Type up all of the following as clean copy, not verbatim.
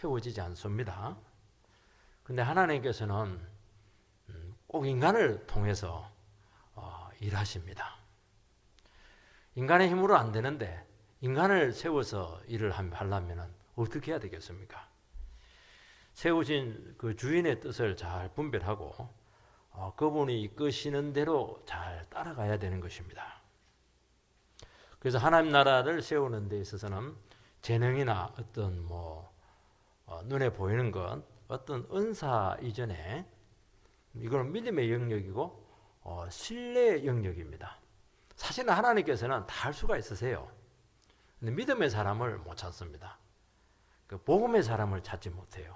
세워지지 않습니다. 근데 하나님께서는 꼭 인간을 통해서 일하십니다. 인간의 힘으로 안 되는데 인간을 세워서 일을 하려면 어떻게 해야 되겠습니까? 세우신 그 주인의 뜻을 잘 분별하고 그분이 이끄시는 대로 잘 따라가야 되는 것입니다. 그래서 하나님 나라를 세우는 데 있어서는 재능이나 어떤 눈에 보이는 것, 어떤 은사 이전에 이거는 믿음의 영역이고 신뢰의 영역입니다. 사실은 하나님께서는 다 할 수가 있으세요. 근데 믿음의 사람을 못 찾습니다. 그 복음의 사람을 찾지 못해요.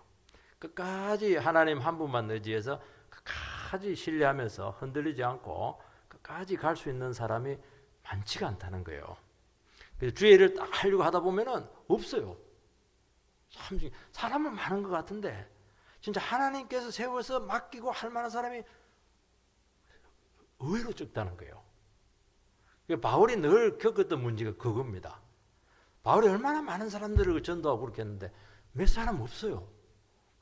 끝까지 하나님 한 분만 의지해서 끝까지 신뢰하면서 흔들리지 않고 끝까지 갈 수 있는 사람이 많지가 않다는 거예요. 그래서 주의 일을 딱 하려고 하다 보면은 없어요. 참 사람은 많은 것 같은데 진짜 하나님께서 세워서 맡기고 할 만한 사람이 의외로 적다는 거예요. 바울이 늘 겪었던 문제가 그겁니다. 바울이 얼마나 많은 사람들을 전도하고 그렇게 했는데 몇 사람 없어요.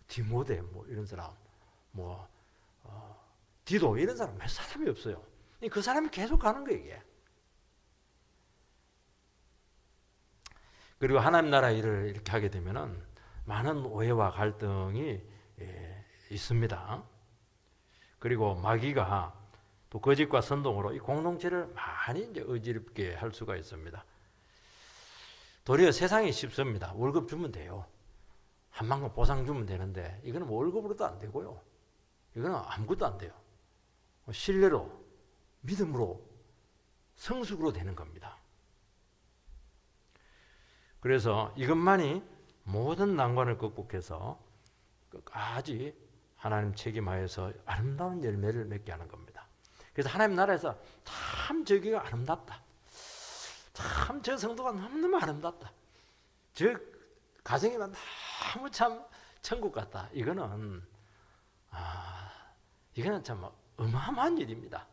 디모데 이런 사람, 디도 이런 사람 몇 사람이 없어요. 그 사람이 계속 가는 거예요, 이게. 그리고 하나님 나라 일을 이렇게 하게 되면은 많은 오해와 갈등이 있습니다. 그리고 마귀가 또 거짓과 선동으로 이 공동체를 많이 이제 어지럽게 할 수가 있습니다. 도리어 세상이 쉽습니다. 월급 주면 돼요. 한 만큼 보상 주면 되는데 이거는 월급으로도 안 되고요. 이거는 아무것도 안 돼요. 신뢰로, 믿음으로, 성숙으로 되는 겁니다. 그래서 이것만이 모든 난관을 극복해서 끝까지 하나님 책임하에서 아름다운 열매를 맺게 하는 겁니다. 그래서 하나님 나라에서 참 저기가 아름답다. 참 저 성도가 너무너무 아름답다. 저 가정이면 너무 참 천국 같다. 이거는 참 어마어마한 일입니다.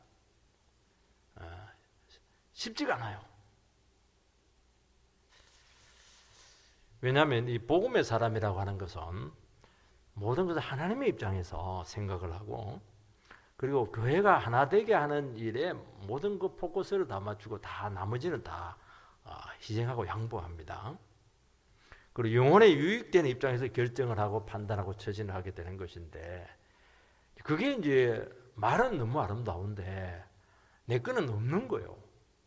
쉽지가 않아요. 왜냐하면 이 복음의 사람이라고 하는 것은 모든 것을 하나님의 입장에서 생각을 하고 그리고 교회가 하나 되게 하는 일에 모든 그 포커스를 다 맞추고 다 나머지는 다 희생하고 양보합니다. 그리고 영혼에 유익되는 입장에서 결정을 하고 판단하고 처신을 하게 되는 것인데 그게 이제 말은 너무 아름다운데 내 거는 없는 거예요.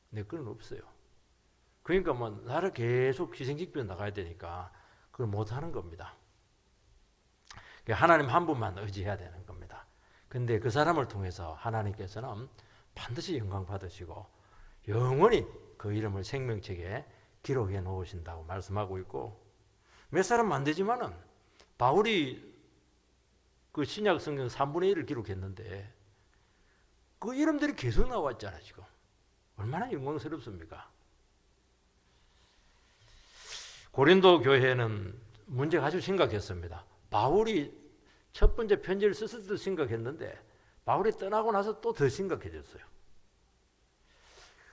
내 거는 없어요. 그러니까 나를 계속 희생지급에 나가야 되니까 그걸 못하는 겁니다. 하나님 한 분만 의지해야 되는 겁니다. 근데 그 사람을 통해서 하나님께서는 반드시 영광 받으시고 영원히 그 이름을 생명책에 기록해 놓으신다고 말씀하고 있고 몇 사람 안 되지만은 바울이 그 신약 성경 3분의 1을 기록했는데 그 이름들이 계속 나왔잖아요. 지금 얼마나 영광스럽습니까? 고린도 교회는 문제가 아주 심각했습니다. 바울이 첫 번째 편지를 썼을 때도 심각했는데 바울이 떠나고 나서 또 더 심각해졌어요.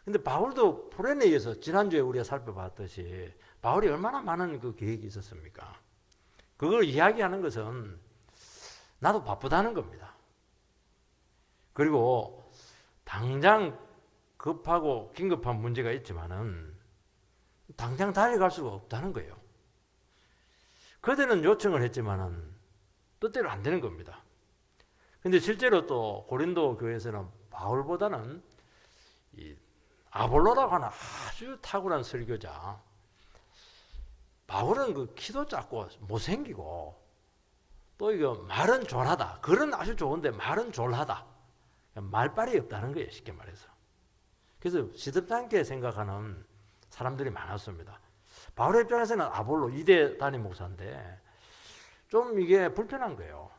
근데 바울도 포레네에서 지난주에 우리가 살펴봤듯이 바울이 얼마나 많은 그 계획이 있었습니까? 그걸 이야기하는 것은 나도 바쁘다는 겁니다. 그리고 당장 급하고 긴급한 문제가 있지만은 당장 달려갈 수가 없다는 거예요. 그들은 요청을 했지만은 뜻대로 안 되는 겁니다. 근데 실제로 또 고린도 교회에서는 바울보다는 이 아볼로라고 하는 아주 탁월한 설교자, 바울은 그 키도 작고 못생기고 또 이거 말은 졸하다. 글은 아주 좋은데 말은 졸하다. 말빨이 없다는 거예요, 쉽게 말해서. 그래서 시덥잖게 생각하는 사람들이 많았습니다. 바울의 입장에서는 아볼로 2대 담임 목사인데 좀 이게 불편한 거예요.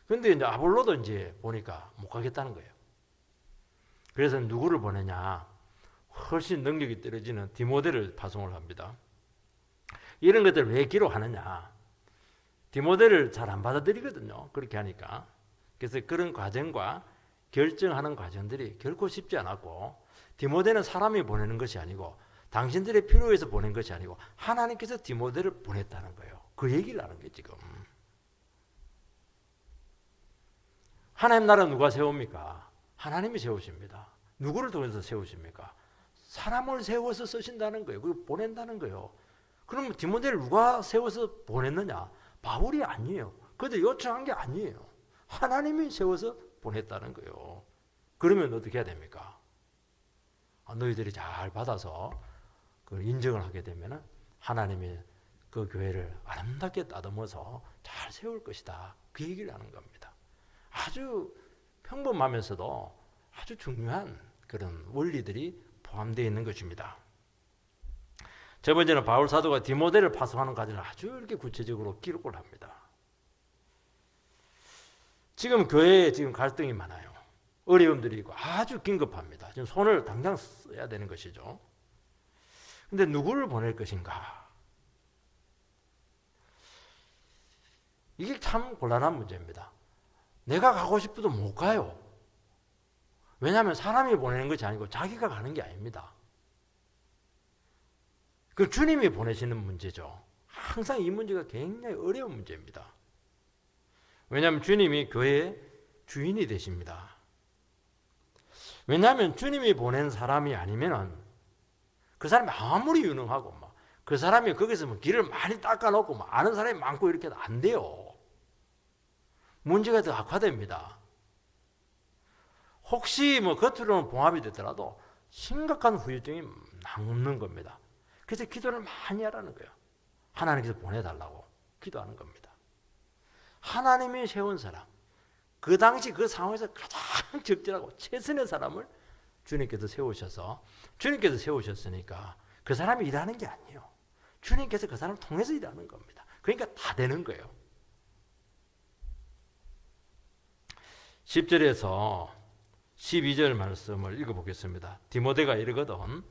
그런데 이제 아볼로도 이제 보니까 못 가겠다는 거예요. 그래서 누구를 보내냐? 훨씬 능력이 떨어지는 디모데를 파송을 합니다. 이런 것들을 왜 기록하느냐? 디모데를 잘 안 받아들이거든요. 그렇게 하니까. 그래서 그런 과정과 결정하는 과정들이 결코 쉽지 않았고 디모데는 사람이 보내는 것이 아니고 당신들의 필요에서 보낸 것이 아니고 하나님께서 디모데를 보냈다는 거예요. 그 얘기를 하는 게 지금. 하나님 나라 누가 세웁니까? 하나님이 세우십니다. 누구를 통해서 세우십니까? 사람을 세워서 쓰신다는 거예요. 그리고 보낸다는 거예요. 그럼 디모데를 누가 세워서 보냈느냐? 바울이 아니에요. 그들 요청한 게 아니에요. 하나님이 세워서 보냈다는 거예요. 그러면 어떻게 해야 됩니까? 너희들이 잘 받아서 그 인정을 하게 되면 하나님이 그 교회를 아름답게 다듬어서 잘 세울 것이다. 그 얘기를 하는 겁니다. 아주 평범하면서도 아주 중요한 그런 원리들이 포함되어 있는 것입니다. 첫 번째는 바울 사도가 디모데를 파송하는 과정을 아주 이렇게 구체적으로 기록을 합니다. 지금 교회에 지금 갈등이 많아요. 어려움들이 있고 아주 긴급합니다. 지금 손을 당장 써야 되는 것이죠. 근데 누구를 보낼 것인가? 이게 참 곤란한 문제입니다. 내가 가고 싶어도 못 가요. 왜냐하면 사람이 보내는 것이 아니고 자기가 가는 게 아닙니다. 그 주님이 보내시는 문제죠. 항상 이 문제가 굉장히 어려운 문제입니다. 왜냐하면 주님이 교회의 주인이 되십니다. 왜냐하면 주님이 보낸 사람이 아니면은 그 사람이 아무리 유능하고 그 사람이 거기서 길을 많이 닦아놓고 아는 사람이 많고 이렇게 해도 안 돼요. 문제가 더 악화됩니다. 혹시 겉으로는 봉합이 되더라도 심각한 후유증이 남는 겁니다. 그래서 기도를 많이 하라는 거예요. 하나님께서 보내달라고 기도하는 겁니다. 하나님이 세운 사람, 그 당시 그 상황에서 가장 적절하고 최선의 사람을 주님께서 세우셔서 주님께서 세우셨으니까 그 사람이 일하는 게 아니에요. 주님께서 그 사람을 통해서 일하는 겁니다. 그러니까 다 되는 거예요. 10절에서 12절 말씀을 읽어보겠습니다. 디모데가 이르거든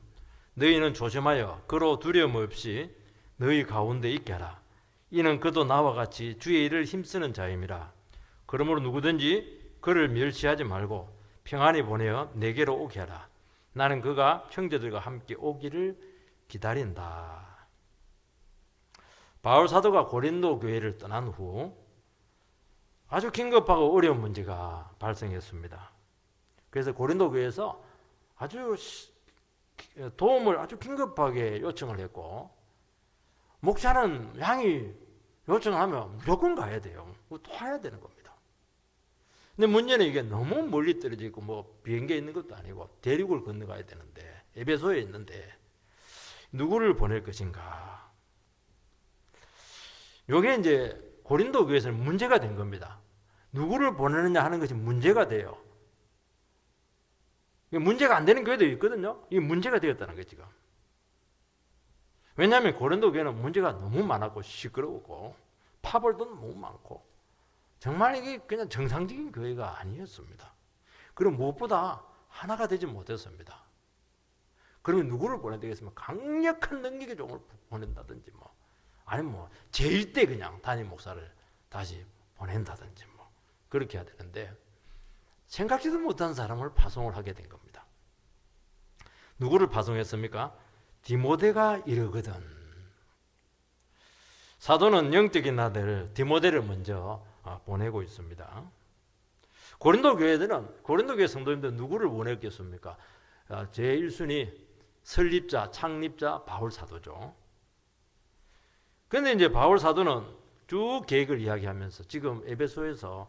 너희는 조심하여 그로 두려움 없이 너희 가운데 있게 하라. 이는 그도 나와 같이 주의 일을 힘쓰는 자임이라. 그러므로 누구든지 그를 멸시하지 말고 평안히 보내어 내게로 오게 하라. 나는 그가 형제들과 함께 오기를 기다린다. 바울 사도가 고린도 교회를 떠난 후 아주 긴급하고 어려운 문제가 발생했습니다. 그래서 고린도 교회에서 아주 도움을 아주 긴급하게 요청을 했고 목사는 양이 요청하면 무조건 가야 돼요. 도와야 되는 겁니다. 근데 문제는 이게 너무 멀리 떨어져 있고 비행기에 있는 것도 아니고 대륙을 건너가야 되는데 에베소에 있는데 누구를 보낼 것인가? 이게 이제 고린도 교회에서는 문제가 된 겁니다. 누구를 보내느냐 하는 것이 문제가 돼요. 문제가 안 되는 교회도 있거든요. 이게 문제가 되었다는 거예요, 지금. 왜냐하면 고린도 교회는 문제가 너무 많았고 시끄러웠고 파벌도 너무 많고 정말 이게 그냥 정상적인 교회가 아니었습니다. 그리고 무엇보다 하나가 되지 못했습니다. 그러면 누구를 보내야 되겠습니까? 강력한 능력의 종을 보낸다든지 아니면 제일 때 그냥 담임 목사를 다시 보낸다든지 그렇게 해야 되는데 생각지도 못한 사람을 파송을 하게 된 겁니다. 누구를 파송했습니까? 디모데가 이르거든. 사도는 영적인 아들 디모데를 먼저 보내고 있습니다. 고린도 교회 성도님들은 누구를 보냈겠습니까? 제1순위 설립자, 창립자 바울 사도죠. 그런데 이제 바울 사도는 쭉 계획을 이야기하면서 지금 에베소에서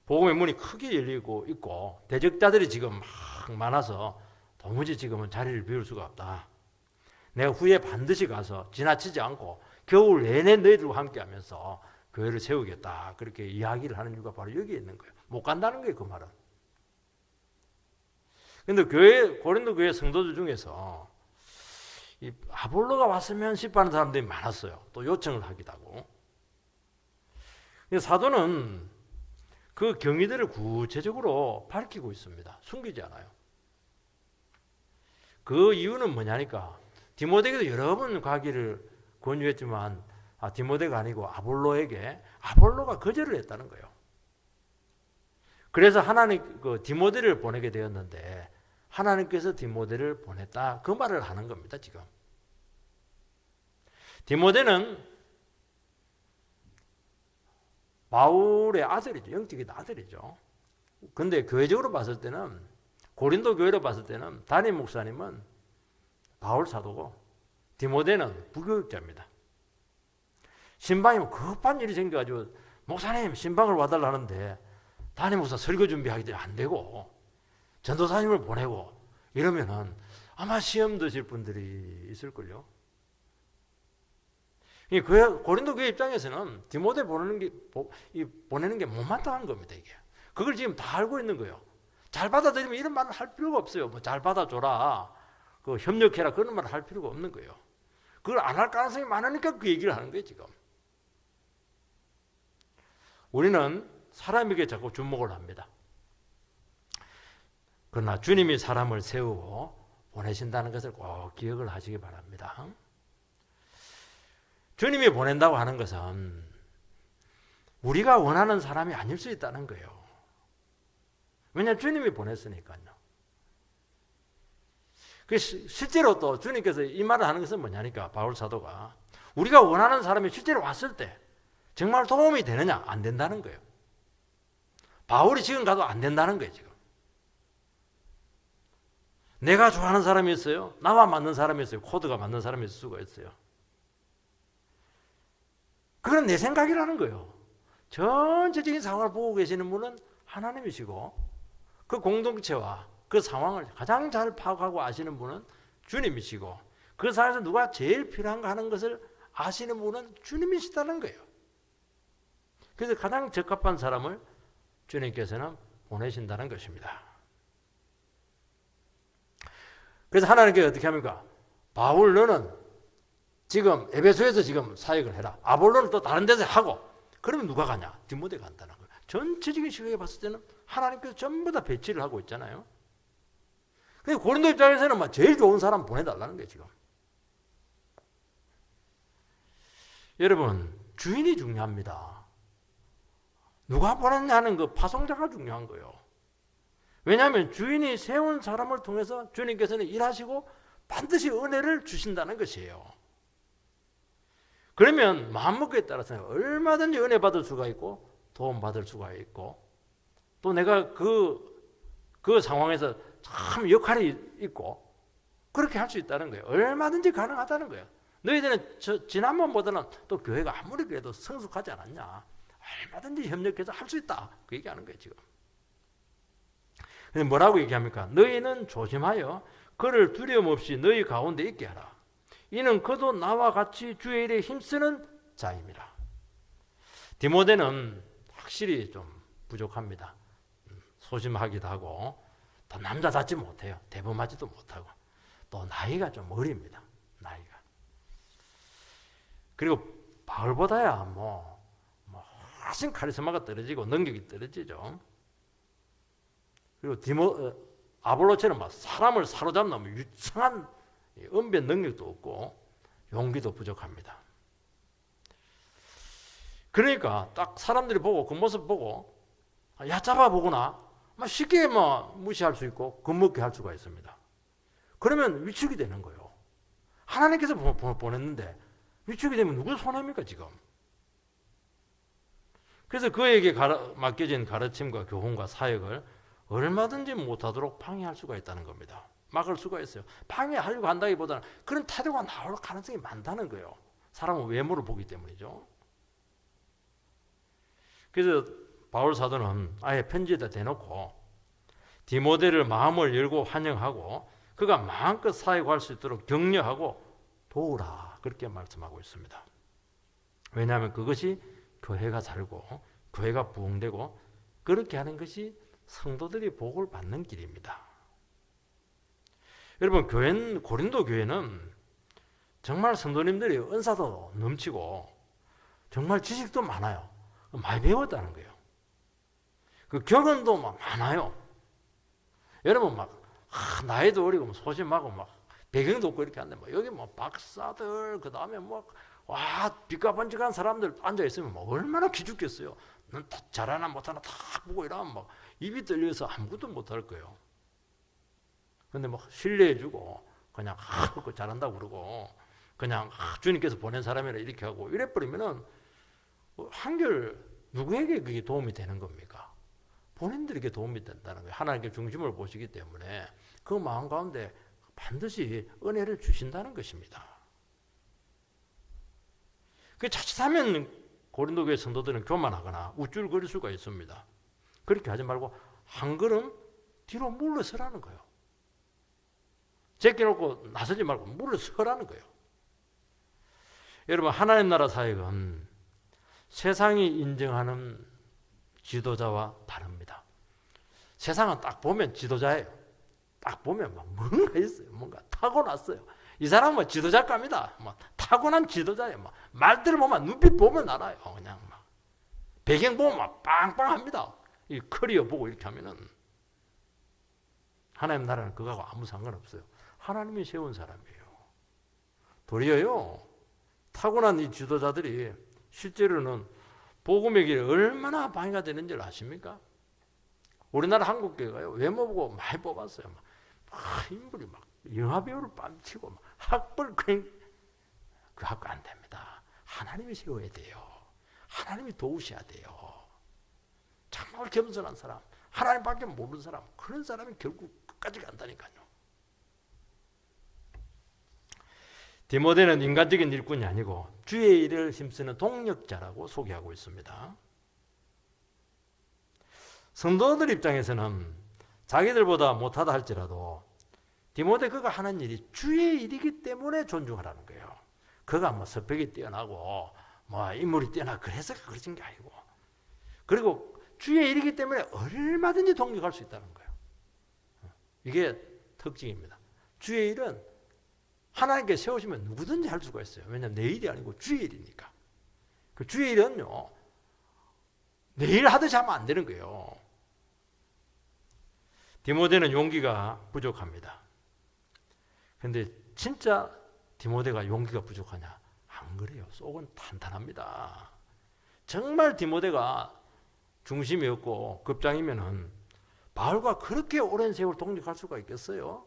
복음의 문이 크게 열리고 있고 대적자들이 지금 막 많아서 도무지 지금은 자리를 비울 수가 없다. 내가 후에 반드시 가서 지나치지 않고 겨울 내내 너희들과 함께하면서 교회를 세우겠다. 그렇게 이야기를 하는 이유가 바로 여기에 있는 거예요. 못 간다는 거예요, 그 말은. 그런데 고린도 교회 성도들 중에서 이 아볼로가 왔으면 싶어하는 사람들이 많았어요. 또 요청을 하기도 하고. 사도는 그 경위들을 구체적으로 밝히고 있습니다. 숨기지 않아요. 그 이유는 뭐냐니까 디모데에게도 여러 번 가기를 권유했지만 디모데가 아니고 아볼로가 거절을 했다는 거예요. 그래서 하나님 디모데를 보내게 되었는데 하나님께서 디모데를 보냈다 그 말을 하는 겁니다. 지금 디모데는 바울의 아들이죠. 영적인 아들이죠. 근데 교회적으로 봤을 때는, 고린도 교회로 봤을 때는 담임 목사님은 바울 사도고 디모데는 부교육자입니다. 신방이 급한 일이 생겨가지고 목사님 신방을 와달라는데 담임 목사 설교 준비하기 안 되고 전도사님을 보내고 이러면은 아마 시험 드실 분들이 있을걸요. 고린도 교회 입장에서는 디모데 보내는 게 못마땅한 겁니다. 이게 그걸 지금 다 알고 있는 거예요. 잘 받아들이면 이런 말을 할 필요가 없어요. 뭐 잘 받아줘라, 그 협력해라, 그런 말을 할 필요가 없는 거예요. 그걸 안 할 가능성이 많으니까 그 얘기를 하는 거예요. 지금 우리는 사람에게 자꾸 주목을 합니다. 그러나 주님이 사람을 세우고 보내신다는 것을 꼭 기억을 하시기 바랍니다. 주님이 보낸다고 하는 것은 우리가 원하는 사람이 아닐 수 있다는 거예요. 왜냐하면 주님이 보냈으니까요. 실제로 또 주님께서 이 말을 하는 것은 뭐냐니까, 바울 사도가 우리가 원하는 사람이 실제로 왔을 때 정말 도움이 되느냐? 안 된다는 거예요. 바울이 지금 가도 안 된다는 거예요. 지금 내가 좋아하는 사람이 있어요. 나와 맞는 사람이 있어요. 코드가 맞는 사람이 있을 수가 있어요. 그건 내 생각이라는 거예요. 전체적인 상황을 보고 계시는 분은 하나님이시고 그 공동체와 그 상황을 가장 잘 파악하고 아시는 분은 주님이시고 그 상황에서 누가 제일 필요한가 하는 것을 아시는 분은 주님이시다는 거예요. 그래서 가장 적합한 사람을 주님께서는 보내신다는 것입니다. 그래서 하나님께서 어떻게 합니까? 바울 너는 지금 에베소에서 지금 사역을 해라. 아볼로는 또 다른 데서 하고. 그러면 누가 가냐? 디모데가 간다는 거예요. 전체적인 시각에 봤을 때는 하나님께서 전부 다 배치를 하고 있잖아요. 근데 고린도 입장에서는 막 제일 좋은 사람 보내달라는 거예요. 지금 여러분, 주인이 중요합니다. 누가 보냈냐는 그 파송자가 중요한 거예요. 왜냐하면 주인이 세운 사람을 통해서 주님께서는 일하시고 반드시 은혜를 주신다는 것이에요. 그러면 마음먹기에 따라서는 얼마든지 은혜 받을 수가 있고 도움 받을 수가 있고 또 내가 그 상황에서 참 역할이 있고 그렇게 할 수 있다는 거예요. 얼마든지 가능하다는 거예요. 너희들은 지난번보다는 또 교회가 아무리 그래도 성숙하지 않았냐. 얼마든지 협력해서 할 수 있다. 그 얘기하는 거예요. 지금. 근데 뭐라고 얘기합니까? 너희는 조심하여 그를 두려움 없이 너희 가운데 있게 하라. 이는 그도 나와 같이 주의 일에 힘쓰는 자입니다. 디모데는 확실히 좀 부족합니다. 소심하기도 하고 또 남자답지 못해요. 대범하지도 못하고 또 나이가 좀 어립니다. 나이가. 그리고 바울보다야 훨씬 카리스마가 떨어지고 능력이 떨어지죠. 그리고 아볼로처럼 막 사람을 사로잡는 유창한 언변 능력도 없고 용기도 부족합니다. 그러니까 딱 사람들이 보고 그 모습 보고 얕잡아 보거나 쉽게 무시할 수 있고 겁먹게 할 수가 있습니다. 그러면 위축이 되는 거예요. 하나님께서 보냈는데 위축이 되면 누구 손해입니까 지금? 그래서 그에게 맡겨진 가르침과 교훈과 사역을 얼마든지 못하도록 방해할 수가 있다는 겁니다. 막을 수가 있어요. 방해하려고 한다기보다는 그런 태도가 나올 가능성이 많다는 거예요. 사람은 외모를 보기 때문이죠. 그래서 바울 사도는 아예 편지에다 대놓고 디모데를 마음을 열고 환영하고 그가 마음껏 사역할 수 있도록 격려하고 도우라 그렇게 말씀하고 있습니다. 왜냐하면 그것이 교회가 살고 교회가 부흥되고 그렇게 하는 것이 성도들이 복을 받는 길입니다. 여러분, 고린도 교회는 정말 성도님들이 은사도 넘치고 정말 지식도 많아요. 많이 배웠다는 거예요. 그 경험도 많아요. 여러분 나이도 어리고 소심하고 배경도 없고 이렇게 하는데 여기 박사들 그 다음에 빚가번쩍한 사람들 앉아 있으면 얼마나 기죽겠어요. 넌 잘하나 못하나 다 보고 이러면 입이 떨려서 아무것도 못할 거예요. 근데 신뢰해주고 그냥 잘한다고 그러고 그냥 주님께서 보낸 사람이라 이렇게 하고 이래버리면은 한결 누구에게 그게 도움이 되는 겁니까? 본인들에게 도움이 된다는 거예요. 하나님께 중심을 보시기 때문에 그 마음 가운데 반드시 은혜를 주신다는 것입니다. 그 자칫하면 고린도 교회 성도들은 교만하거나 우쭐거릴 수가 있습니다. 그렇게 하지 말고 한 걸음 뒤로 물러서라는 거예요. 제껴놓고 나서지 말고 물러서라는 거예요. 여러분, 하나님 나라 사역은 세상이 인정하는 지도자와 다릅니다. 세상은 딱 보면 지도자예요. 딱 보면 뭔가 있어요. 뭔가 타고났어요. 이 사람은 지도자감이다. 타고난 지도자예요. 말들을 보면 눈빛 보면 알아요. 그냥 배경 보면 빵빵합니다. 이 커리어 보고 이렇게 하면은 하나님 나라는 그거하고 아무 상관없어요. 하나님이 세운 사람이에요. 도리어요, 타고난 이 지도자들이 실제로는 복음의 길에 얼마나 방해가 되는지 아십니까? 우리나라 한국교회가요, 외모 보고 많이 뽑았어요. 인물이 영화배우를 뺨치고 학벌 그 학교 안 됩니다. 하나님이 세워야 돼요. 하나님이 도우셔야 돼요. 정말 겸손한 사람, 하나님밖에 모르는 사람, 그런 사람이 결국 끝까지 간다니까요. 디모데는 인간적인 일꾼이 아니고 주의 일을 힘쓰는 동력자라고 소개하고 있습니다. 성도들 입장에서는 자기들보다 못하다 할지라도 디모데 그가 하는 일이 주의 일이기 때문에 존중하라는 거예요. 그가 스펙이 뛰어나고 인물이 뛰어나고 그래서 그러신 게 아니고, 그리고 주의 일이기 때문에 얼마든지 동력할 수 있다는 거예요. 이게 특징입니다. 주의 일은 하나님께 세우시면 누구든지 할 수가 있어요. 왜냐하면 내 일이 아니고 주의 일이니까. 그 주의 일은요, 내 일 하듯이 하면 안 되는 거예요. 디모데는 용기가 부족합니다. 그런데 진짜 디모데가 용기가 부족하냐? 안 그래요. 속은 탄탄합니다. 정말 디모데가 중심이었고 급장이면은 바울과 그렇게 오랜 세월 동력할 수가 있겠어요?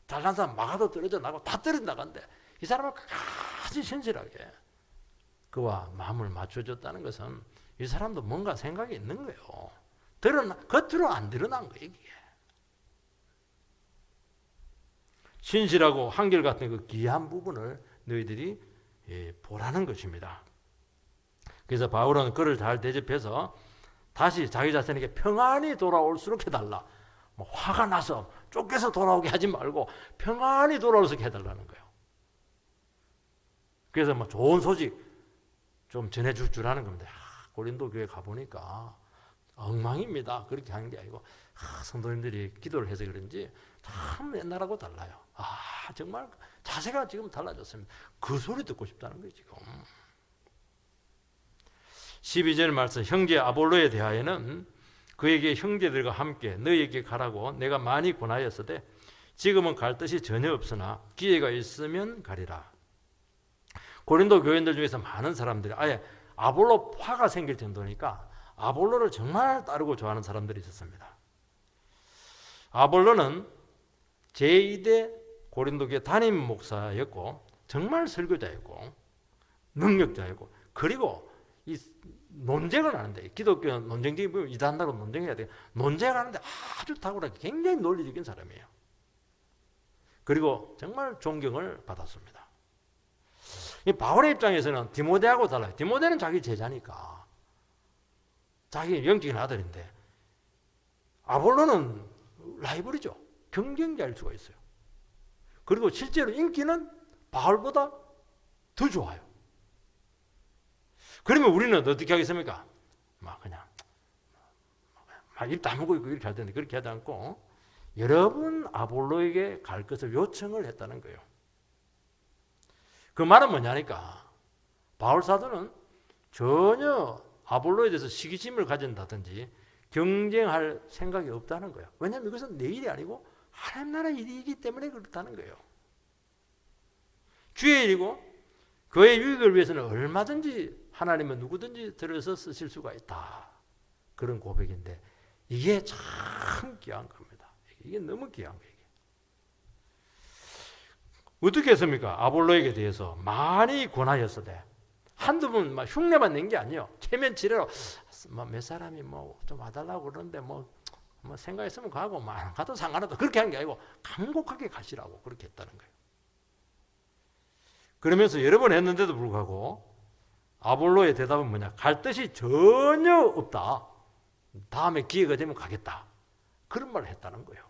잘난 사람 막아도 떨어져 나가고 다 떨어져 나간대. 이 사람은 끝까지 신실하게 그와 마음을 맞춰줬다는 것은 이 사람도 뭔가 생각이 있는 거예요. 겉으로 안 드러난 거예요. 이게. 신실하고 한결같은 그 귀한 부분을 너희들이 보라는 것입니다. 그래서 바울은 그를 잘 대접해서 다시 자기 자신에게 평안히 돌아올수록 해달라. 화가 나서 쫓겨서 돌아오게 하지 말고 평안히 돌아올수록 해달라는 거예요. 그래서 좋은 소식 좀 전해줄 줄 아는 겁니다. 고린도 교회 가보니까 엉망입니다. 그렇게 하는 게 아니고 성도님들이 기도를 해서 그런지 참 옛날하고 달라요. 정말 자세가 지금 달라졌습니다. 그 소리 듣고 싶다는 거예요. 지금 12절 말씀, 형제 아볼로에 대하여는 그에게 형제들과 함께 너희에게 가라고 내가 많이 권하였으되 지금은 갈 뜻이 전혀 없으나 기회가 있으면 가리라. 고린도 교인들 중에서 많은 사람들이 아예 아볼로파가 생길 정도니까 아볼로를 정말 따르고 좋아하는 사람들이 있었습니다. 아볼로는 제2대 고린도 교회 담임 목사였고 정말 설교자였고 능력자였고, 그리고 이 논쟁을 하는데, 기독교 논쟁적인 부분 이단하고 논쟁해야 돼요. 논쟁을 하는데 아주 탁월하게 굉장히 논리적인 사람이에요. 그리고 정말 존경을 받았습니다. 이 바울의 입장에서는 디모데하고 달라요. 디모데는 자기 제자니까, 자기 영적인 아들인데, 아볼로는 라이벌이죠. 경쟁자일 수가 있어요. 그리고 실제로 인기는 바울보다 더 좋아요. 그러면 우리는 어떻게 하겠습니까? 그냥 입 다물고 있고 이렇게 할 텐데 그렇게 하지 않고 여러분 아볼로에게 갈 것을 요청을 했다는 거예요. 그 말은 뭐냐니까 바울 사도는 전혀 아볼로에 대해서 시기심을 가진다든지 경쟁할 생각이 없다는 거예요. 왜냐하면 이것은 내 일이 아니고 하나님 나라 일이기 때문에 그렇다는 거예요. 주의 일이고 그의 유익을 위해서는 얼마든지 하나님은 누구든지 들어서 쓰실 수가 있다. 그런 고백인데 이게 참 귀한 겁니다. 이게 너무 귀한 거예요. 어떻게 했습니까? 아볼로에게 대해서 많이 권하였으되 한두 번 막 흉내만 낸 게 아니에요. 체면치레로 몇 사람이 뭐 좀 와달라고 그러는데 뭐 생각했으면 가고 뭐 안 가도 상관없다 그렇게 한 게 아니고 간곡하게 가시라고 그렇게 했다는 거예요. 그러면서 여러 번 했는데도 불구하고 아볼로의 대답은 뭐냐? 갈 뜻이 전혀 없다. 다음에 기회가 되면 가겠다. 그런 말을 했다는 거예요.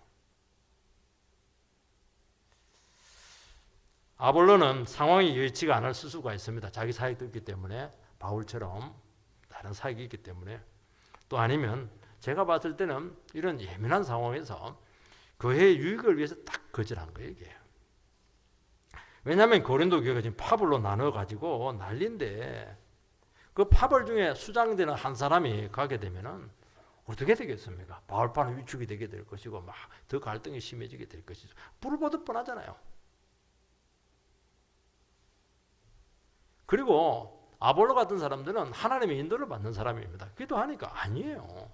아볼로는 상황이 여의치가 않을 수가 있습니다. 자기 사역도 있기 때문에 바울처럼 다른 사역이 있기 때문에 또 아니면 제가 봤을 때는 이런 예민한 상황에서 교회의 유익을 위해서 딱 거절한 거예요. 이게. 왜냐하면 고린도 교회가 지금 파벌로 나눠가지고 난리인데 그 파벌 중에 수장되는 한 사람이 가게 되면은 어떻게 되겠습니까? 바울파는 위축이 되게 될 것이고 막 더 갈등이 심해지게 될 것이죠. 불을 보듯 뻔하잖아요. 그리고 아볼로 같은 사람들은 하나님의 인도를 받는 사람입니다. 기도하니까 아니에요.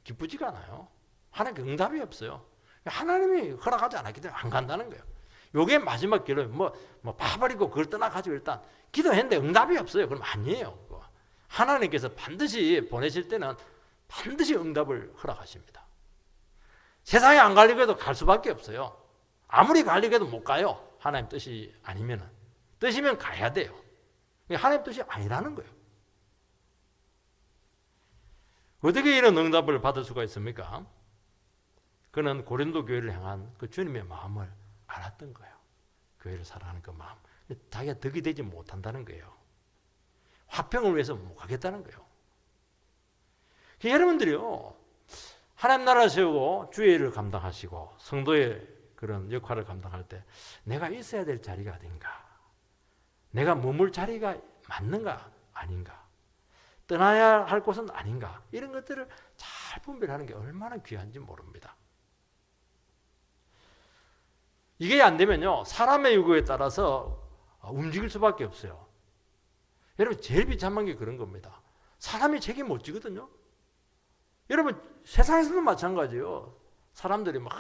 기쁘지가 않아요. 하나님께 응답이 없어요. 하나님이 허락하지 않았기 때문에 안 간다는 거예요. 요게 마지막 기도 뭐 파버리고 그걸 떠나가지고 일단 기도했는데 응답이 없어요. 그럼 아니에요. 하나님께서 반드시 보내실 때는 반드시 응답을 허락하십니다. 세상에 안 가려고 해도 갈 수밖에 없어요. 아무리 가려고 해도 못 가요. 하나님 뜻이 아니면은. 뜻이면 가야 돼요. 하나님 뜻이 아니라는 거예요. 어떻게 이런 응답을 받을 수가 있습니까? 그는 고린도 교회를 향한 그 주님의 마음을 알았던 거예요. 교회를 사랑하는 그 마음. 자기가 덕이 되지 못한다는 거예요. 화평을 위해서 못 가겠다는 거예요. 여러분들이요, 하나님 나라를 세우고 주의 일을 감당하시고 성도의 그런 역할을 감당할 때 내가 있어야 될 자리가 어딘가, 내가 머물 자리가 맞는가 아닌가, 떠나야 할 곳은 아닌가, 이런 것들을 잘 분별하는 게 얼마나 귀한지 모릅니다. 이게 안 되면요, 사람의 요구에 따라서 움직일 수밖에 없어요. 여러분, 제일 비참한 게 그런 겁니다. 사람이 책임 못 지거든요. 여러분, 세상에서도 마찬가지예요. 사람들이 막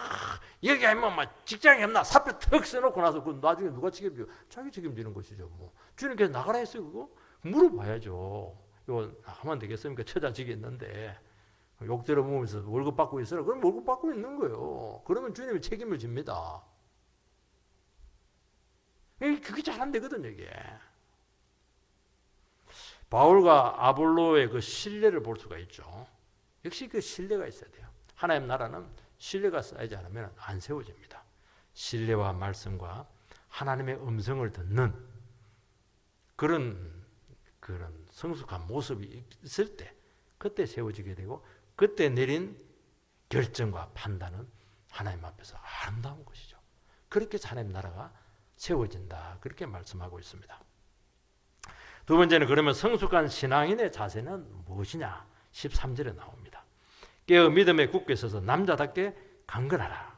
여기 하면 막 직장에 없나 사표 턱 써놓고 나서 그 나중에 누가 책임지고? 자기 책임지는 것이죠. 뭐 주님께서 나가라 했어요. 그거 물어봐야죠. 이거 하면 되겠습니까? 처자직이 있는데 욕 들어보면서 월급 받고 있어라. 그럼 월급 받고 있는 거예요. 그러면 주님이 책임을 집니다. 그게 잘 안 되거든요, 이게. 바울과 아볼로의 그 신뢰를 볼 수가 있죠. 역시 그 신뢰가 있어야 돼요. 하나님 나라는 신뢰가 쌓이지 않으면 안 세워집니다. 신뢰와 말씀과 하나님의 음성을 듣는 그런 성숙한 모습이 있을 때 그때 세워지게 되고 그때 내린 결정과 판단은 하나님 앞에서 아름다운 것이죠. 그렇게 하나님 나라가 세워진다. 그렇게 말씀하고 있습니다. 두 번째는 그러면 성숙한 신앙인의 자세는 무엇이냐? 13절에 나옵니다. 깨어 믿음에 굳게 서서 남자답게 강건하라.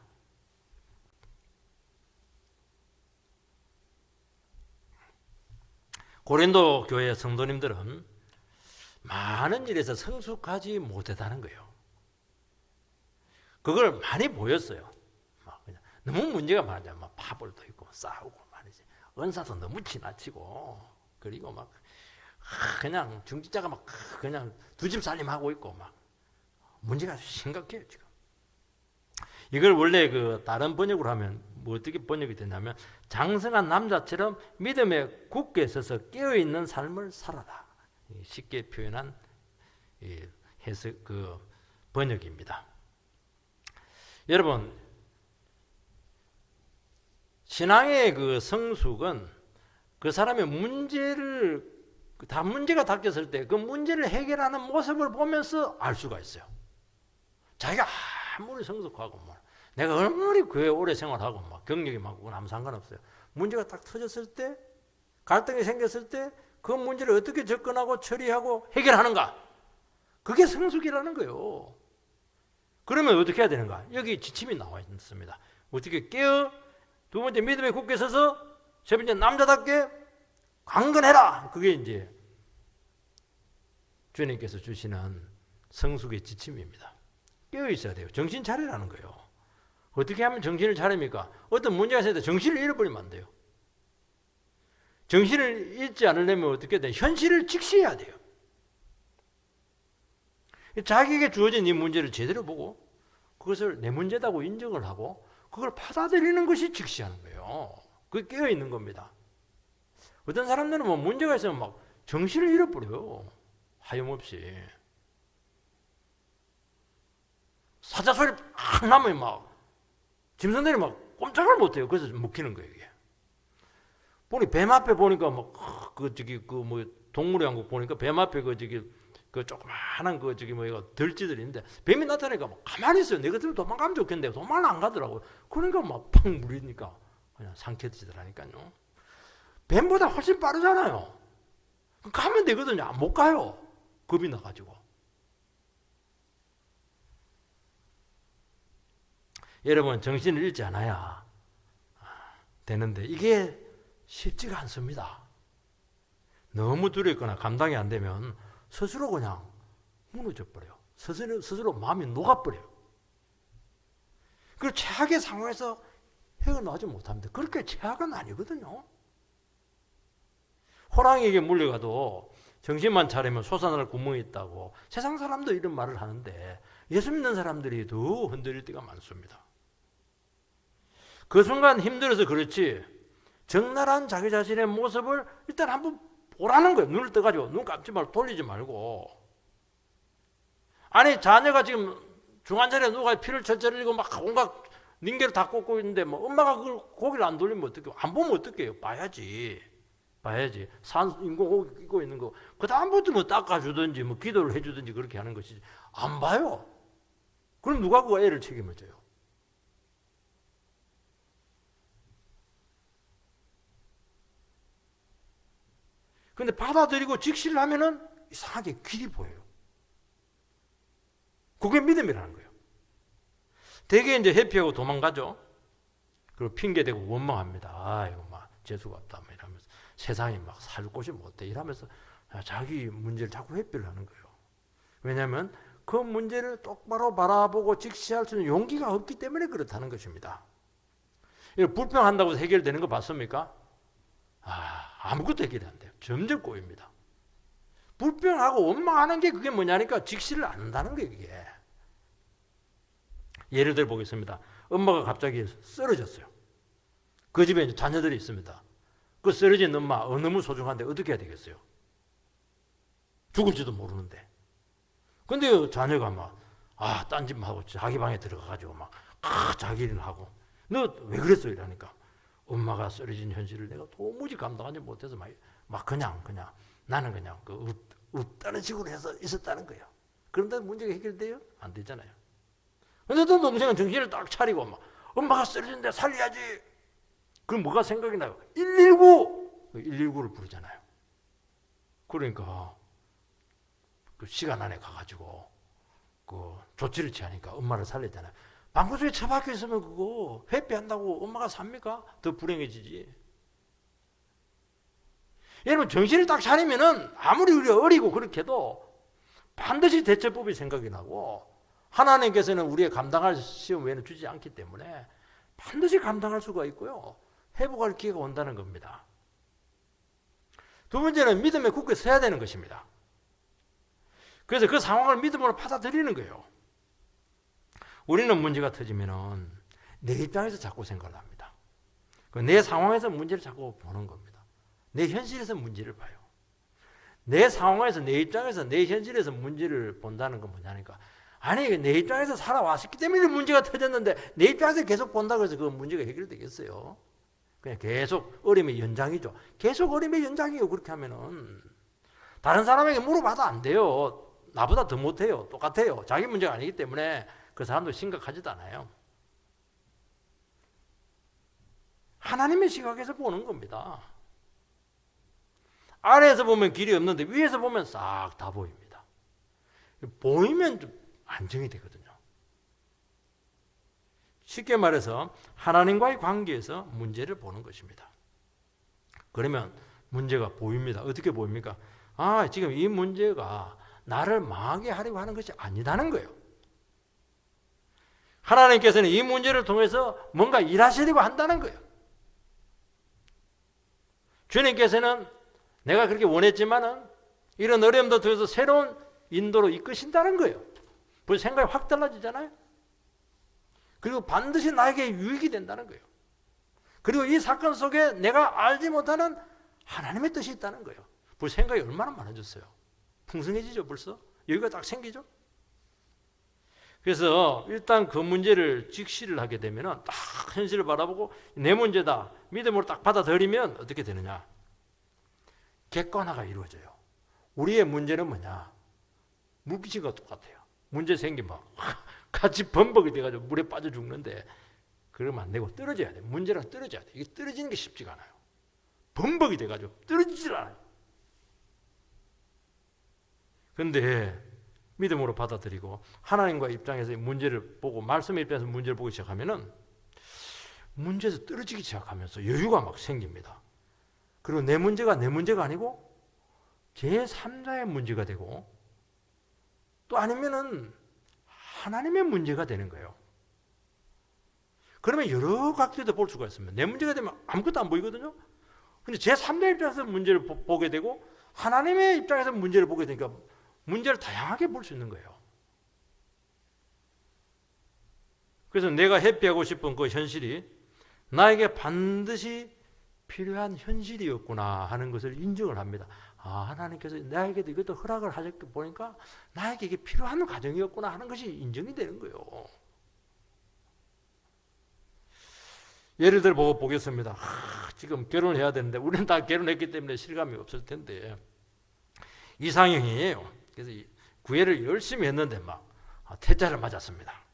고린도 교회 성도님들은 많은 일에서 성숙하지 못했다는 거예요. 그걸 많이 보였어요. 너무 문제가 많아요. 막 파벌도 있고 싸우고 말이지. 은사도 너무 지나치고 그리고 막 그냥 중직자가 막 그냥 두 집 살림하고 있고 막 문제가 심각해요 지금. 이걸 원래 그 다른 번역으로 하면 뭐 어떻게 번역이 되냐면 장성한 남자처럼 믿음에 굳게 서서 깨어 있는 삶을 살아라. 쉽게 표현한 해석 그 번역입니다. 여러분, 신앙의 그 성숙은 그 사람의 문제가 닥쳤을 때 그 문제를 해결하는 모습을 보면서 알 수가 있어요. 자기가 아무리 성숙하고 뭐 내가 아무리 교회 오래 생활하고 막 경력이 많고 아무 상관없어요. 문제가 딱 터졌을 때, 갈등이 생겼을 때 그 문제를 어떻게 접근하고 처리하고 해결하는가? 그게 성숙이라는 거예요. 그러면 어떻게 해야 되는가? 여기 지침이 나와 있습니다. 어떻게 깨어, 두 번째 믿음에 굳게 서서, 세 번째 남자답게 강건해라. 그게 이제 주님께서 주시는 성숙의 지침입니다. 깨어 있어야 돼요. 정신 차리라는 거예요. 어떻게 하면 정신을 차립니까? 어떤 문제가 있을 때 정신을 잃어버리면 안 돼요. 정신을 잃지 않으려면 어떻게 돼? 현실을 직시해야 돼요. 자기에게 주어진 이 문제를 제대로 보고 그것을 내 문제다고 인정을 하고 그걸 받아들이는 것이 직시하는 거예요. 그게 깨어있는 겁니다. 어떤 사람들은 뭐 문제가 있으면 막 정신을 잃어버려요. 하염없이. 사자소리 막 나면 막 짐승들이 막 꼼짝을 못해요. 그래서 먹히는 거예요, 이게. 보니 뱀 앞에 보니까 막 동물의 왕국 보니까 뱀 앞에 그 조그마한 들쥐들이 있는데 뱀이 나타나니까 막 가만히 있어요. 내 같으면 도망가면 좋겠는데 도망을 안 가더라고요. 그러니까 막 팍 물리니까 그냥 삼켜지더라니까요. 뱀보다 훨씬 빠르잖아요. 가면 되거든요. 못 가요. 겁이 나가지고. 여러분, 정신을 잃지 않아야 되는데 이게 쉽지가 않습니다. 너무 두렵거나 감당이 안 되면 스스로 그냥 무너져 버려요. 스스로 마음이 녹아버려요. 그리고 최악의 상황에서 헤어나오지 못합니다. 그렇게 최악은 아니거든요. 호랑이에게 물려가도 정신만 차리면 솟아날 구멍이 있다고 세상 사람도 이런 말을 하는데 예수 믿는 사람들이 더 흔들릴 때가 많습니다. 그 순간 힘들어서 그렇지 적나라한 자기 자신의 모습을 일단 한번 보라는 거예요. 눈을 떠가지고 눈 감지 말고 돌리지 말고. 아니 자녀가 지금 중환자리에 누가 피를 철철 흘리고 막 온갖 닌게를 다 꽂고 있는데 뭐 엄마가 그걸 고기를 안 돌리면 어떡해요? 안 보면 어떡해요? 봐야지. 인공고기 끼고 있는 거. 그 다음부터 뭐 닦아주든지 뭐 기도를 해주든지 그렇게 하는 것이지. 안 봐요. 그럼 누가 그 애를 책임을 져요? 근데 받아들이고 직시를 하면은 이상하게 길이 보여요. 그게 믿음이라는 거예요. 되게 이제 회피하고 도망가죠. 그리고 핑계대고 원망합니다. 아, 이거 막 재수가 없다. 이러면서 세상이 막 살 곳이 못 돼. 이러면서 자기 문제를 자꾸 회피를 하는 거예요. 왜냐하면 그 문제를 똑바로 바라보고 직시할 수 있는 용기가 없기 때문에 그렇다는 것입니다. 불평한다고 해서 해결되는 거 봤습니까? 아무것도 해결이 안 돼요. 점점 꼬입니다. 불평하고 원망하는 게 그게 뭐냐니까 직시를 안 한다는 거예요. 그게. 예를 들어 보겠습니다. 엄마가 갑자기 쓰러졌어요. 그 집에 이제 자녀들이 있습니다. 그 쓰러진 엄마 너무 소중한데 어떻게 해야 되겠어요? 죽을지도 모르는데. 근데 자녀가 막 딴짓하고 자기 방에 들어가가지고 막 자기 일을 하고 너 왜 그랬어? 이러니까 엄마가 쓰러진 현실을 내가 도무지 감당하지 못해서 막 그냥 나는 그냥 없다는 식으로 해서 있었다는 거예요. 그런데 문제가 해결돼요? 안 되잖아요. 근데 또 동생은 정신을 딱 차리고 막 엄마가 쓰러진데 살려야지. 그럼 뭐가 생각이 나요? 119를 부르잖아요. 그러니까 그 시간 안에 가가지고 그 조치를 취하니까 엄마를 살렸잖아요. 방구석에 처박혀 있으면 그거 회피한다고 엄마가 삽니까? 더 불행해지지. 여러분 정신을 딱 차리면은 아무리 우리가 어리고 그렇게 해도 반드시 대처법이 생각이 나고 하나님께서는 우리의 감당할 시험 외에는 주지 않기 때문에 반드시 감당할 수가 있고요. 회복할 기회가 온다는 겁니다. 두 번째는 믿음에 굳게 서야 되는 것입니다. 그래서 그 상황을 믿음으로 받아들이는 거예요. 우리는 문제가 터지면은 내 입장에서 자꾸 생각을 합니다. 내 상황에서 문제를 자꾸 보는 겁니다. 내 현실에서 문제를 봐요. 내 상황에서 내 입장에서 내 현실에서 문제를 본다는 건 뭐냐니까 아니 내 입장에서 살아왔기 때문에 문제가 터졌는데 내 입장에서 계속 본다고 해서 그 문제가 해결되겠어요? 그냥 계속 어림의 연장이죠. 계속 어림의 연장이에요. 그렇게 하면은 다른 사람에게 물어봐도 안 돼요. 나보다 더 못해요. 똑같아요. 자기 문제가 아니기 때문에 그 사람도 심각하지도 않아요. 하나님의 시각에서 보는 겁니다. 아래에서 보면 길이 없는데 위에서 보면 싹 다 보입니다. 보이면 좀 안정이 되거든요. 쉽게 말해서 하나님과의 관계에서 문제를 보는 것입니다. 그러면 문제가 보입니다. 어떻게 보입니까? 지금 이 문제가 나를 망하게 하려고 하는 것이 아니다는 거예요. 하나님께서는 이 문제를 통해서 뭔가 일하시려고 한다는 거예요. 주님께서는 내가 그렇게 원했지만은 이런 어려움도 통해서 새로운 인도로 이끄신다는 거예요. 벌써 생각이 확 달라지잖아요. 그리고 반드시 나에게 유익이 된다는 거예요. 그리고 이 사건 속에 내가 알지 못하는 하나님의 뜻이 있다는 거예요. 벌써 생각이 얼마나 많아졌어요. 풍성해지죠, 벌써. 여유가 딱 생기죠. 그래서 일단 그 문제를 직시를 하게 되면 딱 현실을 바라보고 내 문제다 믿음으로 딱 받아들이면 어떻게 되느냐, 객관화가 이루어져요. 우리의 문제는 뭐냐, 물귀신과 똑같아요. 문제 생기면 같이 범벅이 돼가지고 물에 빠져 죽는데 그러면 안 되고 떨어져야 돼. 문제랑 떨어져야 돼. 이게 떨어지는 게 쉽지가 않아요. 범벅이 돼가지고 떨어지질 않아요. 그런데 믿음으로 받아들이고 하나님과 입장에서 문제를 보고 말씀의 입장에서 문제를 보기 시작하면은 문제에서 떨어지기 시작하면서 여유가 막 생깁니다. 그리고 내 문제가 내 문제가 아니고 제3자의 문제가 되고 또 아니면은 하나님의 문제가 되는 거예요. 그러면 여러 각도에서 볼 수가 있습니다. 내 문제가 되면 아무것도 안 보이거든요. 근데 제3자 입장에서 문제를 보게 되고 하나님의 입장에서 문제를 보게 되니까 문제를 다양하게 볼 수 있는 거예요. 그래서 내가 회피하고 싶은 그 현실이 나에게 반드시 필요한 현실이었구나 하는 것을 인정을 합니다. 하나님께서 나에게도 이것도 허락을 하셨고 보니까 나에게 이게 필요한 과정이었구나 하는 것이 인정이 되는 거예요. 예를 들어 보겠습니다. 지금 결혼을 해야 되는데 우리는 다 결혼했기 때문에 실감이 없을 텐데 이상형이에요. 그래서 구애를 열심히 했는데 막 태자를 맞았습니다.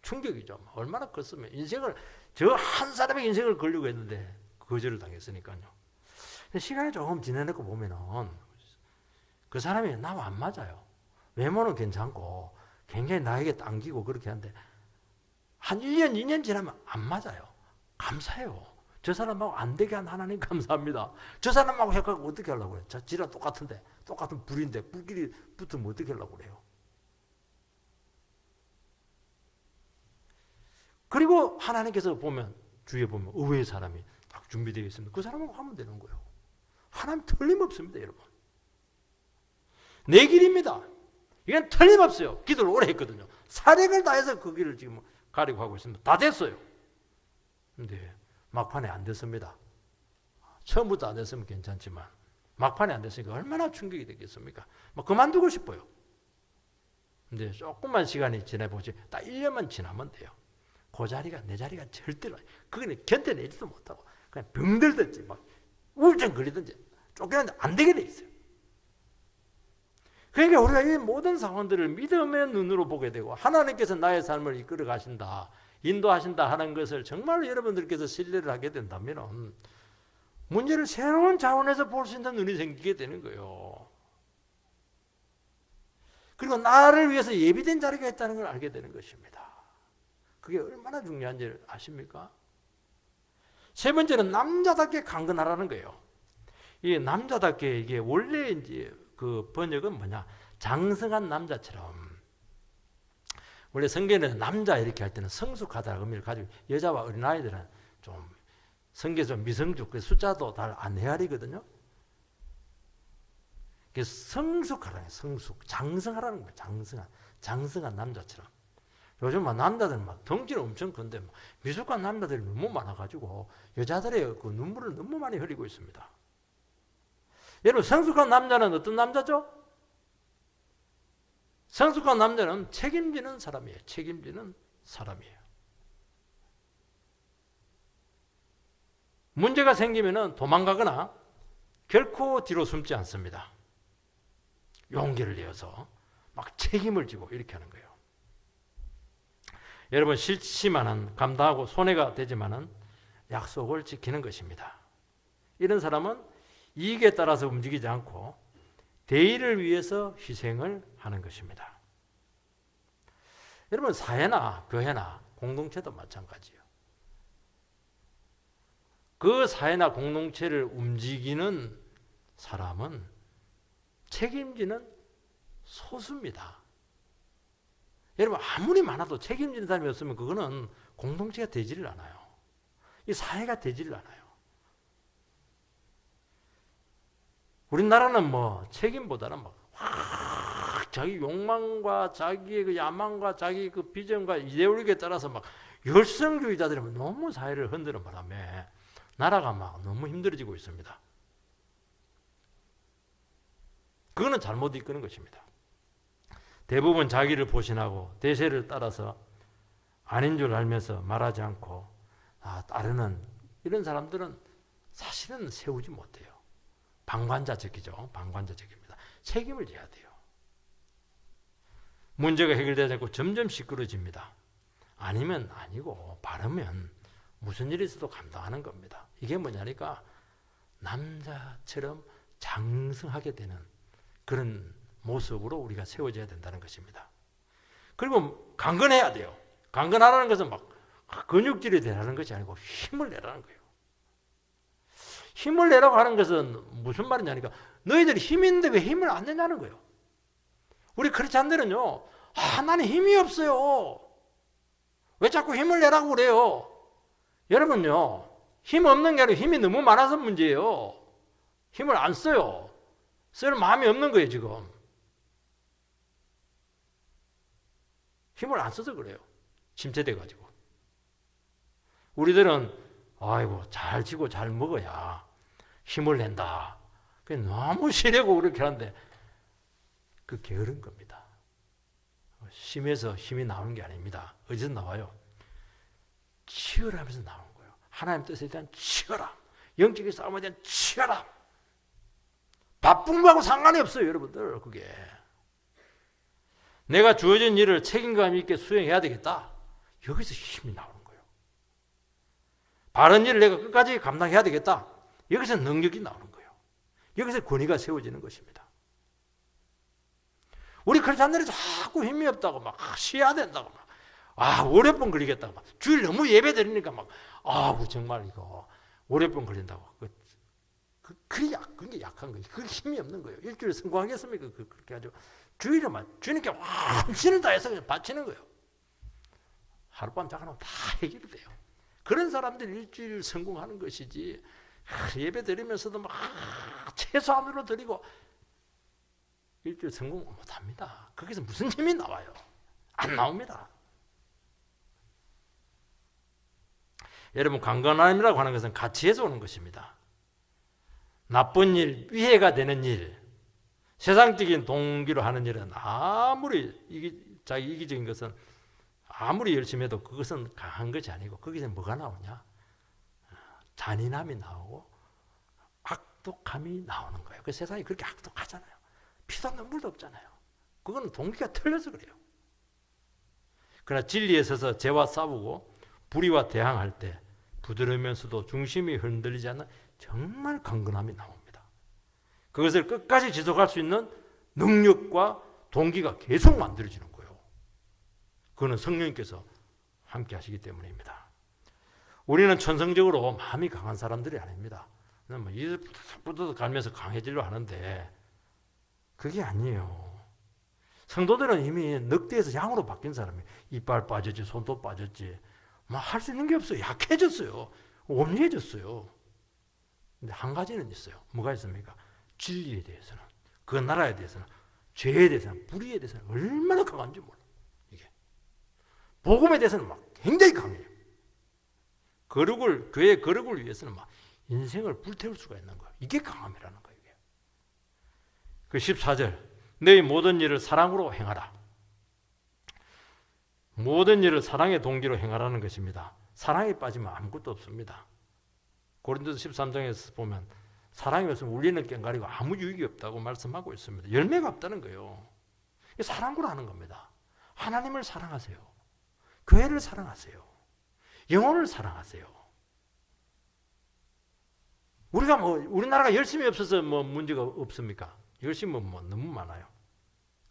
충격이죠. 얼마나 컸으면 인생을 저 한 사람의 인생을 걸려고 했는데 거절을 당했으니까요. 시간이 조금 지나고 보면은 그 사람이 나와 안 맞아요. 외모는 괜찮고 굉장히 나에게 당기고 그렇게 하는데 한 1년, 2년 지나면 안 맞아요. 감사해요. 저 사람하고 안 되게 한 하나님 감사합니다. 저 사람하고 협력하고 어떻게 하려고 그래요? 지랑 똑같은데, 똑같은 불인데 불길이 붙으면 어떻게 하려고 그래요? 그리고 하나님께서 보면 주위에 보면 의외의 사람이 딱 준비되어 있습니다. 그 사람하고 하면 되는 거예요. 하나님 틀림없습니다, 여러분. 내 길입니다. 이건 틀림없어요. 기도를 오래 했거든요. 사력을 다해서 그 길을 지금 가려고 하고 있습니다. 다 됐어요. 근데 막판에 안 됐습니다. 처음부터 안 됐으면 괜찮지만 막판에 안 됐으니까 얼마나 충격이 되겠습니까? 막 그만두고 싶어요. 근데 조금만 시간이 지나보지 딱 1년만 지나면 돼요. 그 자리가 내 자리가 절대로 그거는 견뎌내지도 못하고 그냥 병들든지 막 우울증 걸리든지 쫓겨나는데 안 되게 돼 있어요. 그러니까 우리가 이 모든 상황들을 믿음의 눈으로 보게 되고 하나님께서 나의 삶을 이끌어 가신다, 인도하신다 하는 것을 정말 여러분들께서 신뢰를 하게 된다면 문제를 새로운 차원에서 볼 수 있는 눈이 생기게 되는 거예요. 그리고 나를 위해서 예비된 자리가 있다는 걸 알게 되는 것입니다. 그게 얼마나 중요한지 아십니까? 세 번째는 남자답게 강건하라는 거예요. 이 남자답게 이게 원래 이제 그 번역은 뭐냐? 장성한 남자처럼. 원래 성경에는 남자 이렇게 할 때는 성숙하다는 의미를 가지고 여자와 어린아이들은 좀 성경에 좀 미성숙, 그 숫자도 잘 안 헤아리거든요. 그래서 성숙하라는 성숙, 장성하라는 거예요. 장성한 남자처럼. 요즘 막 남자들은 막 덩치는 엄청 큰데 미숙한 남자들이 너무 많아가지고 여자들의 그 눈물을 너무 많이 흘리고 있습니다. 여러분, 성숙한 남자는 어떤 남자죠? 성숙한 남자는 책임지는 사람이에요. 책임지는 사람이에요. 문제가 생기면 도망가거나 결코 뒤로 숨지 않습니다. 용기를 내어서 막 책임을 지고 이렇게 하는 거예요. 여러분, 싫지만은 감당하고 손해가 되지만은 약속을 지키는 것입니다. 이런 사람은 이익에 따라서 움직이지 않고 대의를 위해서 희생을 하는 것입니다. 여러분, 사회나 교회나 공동체도 마찬가지예요. 그 사회나 공동체를 움직이는 사람은 책임지는 소수입니다. 여러분, 아무리 많아도 책임지는 사람이 없으면 그거는 공동체가 되지를 않아요. 이 사회가 되지를 않아요. 우리나라는 뭐 책임보다는 막 자기 욕망과 자기의 그 야망과 자기 그 비전과 이데올로기에 따라서 막 열성주의자들이 너무 사회를 흔드는 바람에 나라가 막 너무 힘들어지고 있습니다. 그거는 잘못 이끄는 것입니다. 대부분 자기를 보신하고 대세를 따라서 아닌 줄 알면서 말하지 않고 따르는 이런 사람들은 사실은 세우지 못해요. 방관자적이죠. 방관자적입니다. 책임을 져야 돼요. 문제가 해결되지 않고 점점 시끄러집니다. 아니면 아니고 바르면 무슨 일이 있어도 감당하는 겁니다. 이게 뭐냐니까 남자처럼 장성하게 되는 그런 모습으로 우리가 세워져야 된다는 것입니다. 그리고 강건해야 돼요. 강건하라는 것은 막 근육질이 되라는 것이 아니고 힘을 내라는 거예요. 힘을 내라고 하는 것은 무슨 말이냐니까 너희들이 힘이 있는데 왜 힘을 안 내냐는 거예요. 우리 크리스찬들은요, 나는 힘이 없어요. 왜 자꾸 힘을 내라고 그래요? 여러분요, 힘 없는 게 아니라 힘이 너무 많아서 문제예요. 힘을 안 써요. 쓸 마음이 없는 거예요, 지금. 힘을 안 써서 그래요. 침체돼가지고. 우리들은, 잘 지고 잘 먹어야 힘을 낸다. 그게 너무 시려고 그렇게 하는데, 그 게으른 겁니다. 심에서 힘이 나오는 게 아닙니다. 어디서 나와요? 치열하면서 나오는 거예요. 하나님 뜻에 대한 치열함, 영적인 싸움에 대한 치열함. 바쁜 거하고 상관이 없어요, 여러분들. 그게 내가 주어진 일을 책임감 있게 수행해야 되겠다. 여기서 힘이 나오는 거예요. 바른 일을 내가 끝까지 감당해야 되겠다. 여기서 능력이 나오는 거예요. 여기서 권위가 세워지는 것입니다. 우리 크리스찬들이 자꾸 힘이 없다고 막 쉬어야 된다고 막 월요병 걸리겠다고 막 주일 너무 예배 드리니까 막 정말 이거 월요병 걸린다고 그게 약한 거예요. 그게 힘이 없는 거예요. 일주일에 성공하겠습니까? 그렇게 하죠. 주일에만 주님께 신을 다해서 그냥 바치는 거예요. 하룻밤 자고 다 해결이 돼요. 그런 사람들이 일주일 성공하는 것이지 예배 드리면서도 막 최소한으로 드리고 일주일 성공 못합니다. 거기서 무슨 힘이 나와요? 안 나옵니다. 여러분, 강건함이라고 하는 것은 가치에서 오는 것입니다. 나쁜 일, 위해가 되는 일, 세상적인 동기로 하는 일은 아무리 자기 이기적인 것은 아무리 열심히 해도 그것은 강한 것이 아니고 거기서 뭐가 나오냐? 잔인함이 나오고 악독함이 나오는 거예요. 그 세상이 그렇게 악독하잖아요. 피도 눈물도 없잖아요. 그거는 동기가 틀려서 그래요. 그러나 진리에 서서 죄와 싸우고 불의와 대항할 때 부드러우면서도 중심이 흔들리지 않는 정말 강건함이 나옵니다. 그것을 끝까지 지속할 수 있는 능력과 동기가 계속 만들어지는 거예요. 그거는 성령님께서 함께 하시기 때문입니다. 우리는 천성적으로 마음이 강한 사람들이 아닙니다. 이부터 가면서 강해지려 하는데 그게 아니에요. 성도들은 이미 늑대에서 양으로 바뀐 사람이에요. 이빨 빠졌지, 손도 빠졌지. 할 수 있는 게 없어요. 약해졌어요. 온유해졌어요. 근데 한 가지는 있어요. 뭐가 있습니까? 진리에 대해서는, 그 나라에 대해서는, 죄에 대해서는, 불의에 대해서는 얼마나 강한지 몰라요. 이게 복음에 대해서는 막 굉장히 강해요. 교회의 거룩을 위해서는 막 인생을 불태울 수가 있는 거예요. 이게 강함이라는 거예요. 이게. 그 14절, 너희 모든 일을 사랑으로 행하라. 모든 일을 사랑의 동기로 행하라는 것입니다. 사랑에 빠지면 아무것도 없습니다. 고린도서 13장에서 보면 사랑이 없으면 울리는 꽹과리가 아무 유익이 없다고 말씀하고 있습니다. 열매가 없다는 거예요. 사랑으로 하는 겁니다. 하나님을 사랑하세요. 교회를 사랑하세요. 영혼을 사랑하세요. 우리나라가 열심히 없어서 문제가 없습니까? 열심은 너무 많아요.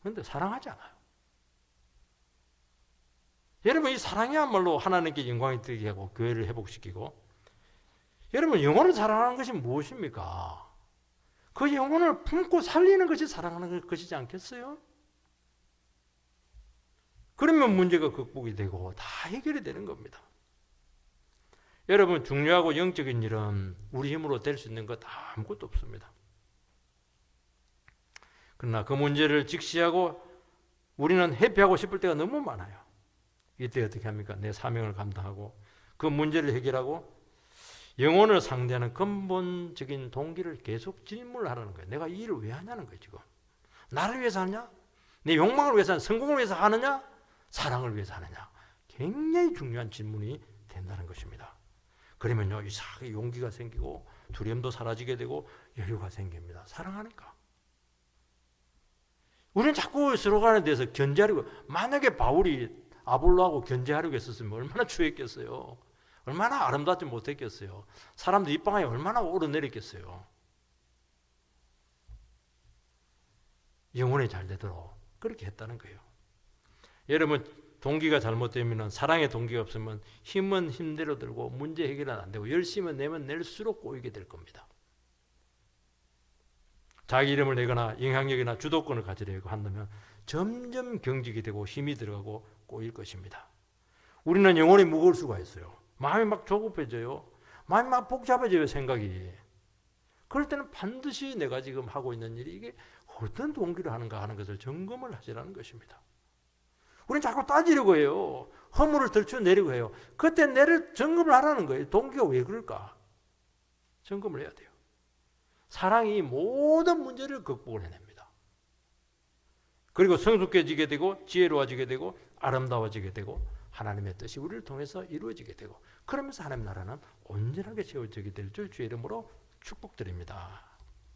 그런데 사랑하지 않아요. 여러분, 이 사랑이야말로 하나님께 영광이 되게 하고 교회를 회복시키고, 여러분, 영혼을 사랑하는 것이 무엇입니까? 그 영혼을 품고 살리는 것이 사랑하는 것이지 않겠어요? 그러면 문제가 극복이 되고 다 해결이 되는 겁니다. 여러분, 중요하고 영적인 일은 우리 힘으로 될 수 있는 것 아무것도 없습니다. 그러나 그 문제를 직시하고 우리는 회피하고 싶을 때가 너무 많아요. 이때 어떻게 합니까? 내 사명을 감당하고 그 문제를 해결하고 영혼을 상대하는 근본적인 동기를 계속 질문을 하라는 거예요. 내가 이 일을 왜 하냐는 거예요. 지금 나를 위해서 하느냐? 내 욕망을 위해서 하느냐? 성공을 위해서 하느냐? 사랑을 위해서 하느냐? 굉장히 중요한 질문이 된다는 것입니다. 그러면요, 이상하게 용기가 생기고 두려움도 사라지게 되고 여유가 생깁니다. 사랑하니까. 우리는 자꾸 서로 간에 대해서 견제하려고, 만약에 바울이 아볼로하고 견제하려고 했었으면 얼마나 추했겠어요. 얼마나 아름답지 못했겠어요. 사람들 입방아에 얼마나 오르내렸겠어요. 영혼이 잘 되도록 그렇게 했다는 거예요. 여러분, 동기가 잘못되면, 사랑의 동기가 없으면 힘은 힘대로 들고 문제 해결은 안 되고 열심히 내면 낼수록 꼬이게 될 겁니다. 자기 이름을 내거나 영향력이나 주도권을 가지려고 한다면 점점 경직이 되고 힘이 들어가고 꼬일 것입니다. 우리는 영혼이 무거울 수가 있어요. 마음이 막 조급해져요. 마음이 막 복잡해져요, 생각이. 그럴 때는 반드시 내가 지금 하고 있는 일이 이게 어떤 동기로 하는가 하는 것을 점검을 하시라는 것입니다. 우리는 자꾸 따지려고 해요. 허물을 들춰내려고 해요. 그때 내를 점검을 하라는 거예요. 동기가 왜 그럴까? 점검을 해야 돼요. 사랑이 모든 문제를 극복을 해냅니다. 그리고 성숙해지게 되고 지혜로워지게 되고 아름다워지게 되고 하나님의 뜻이 우리를 통해서 이루어지게 되고 그러면서 하나님 나라는 온전하게 세워지게 될 줄 주의 이름으로 축복드립니다.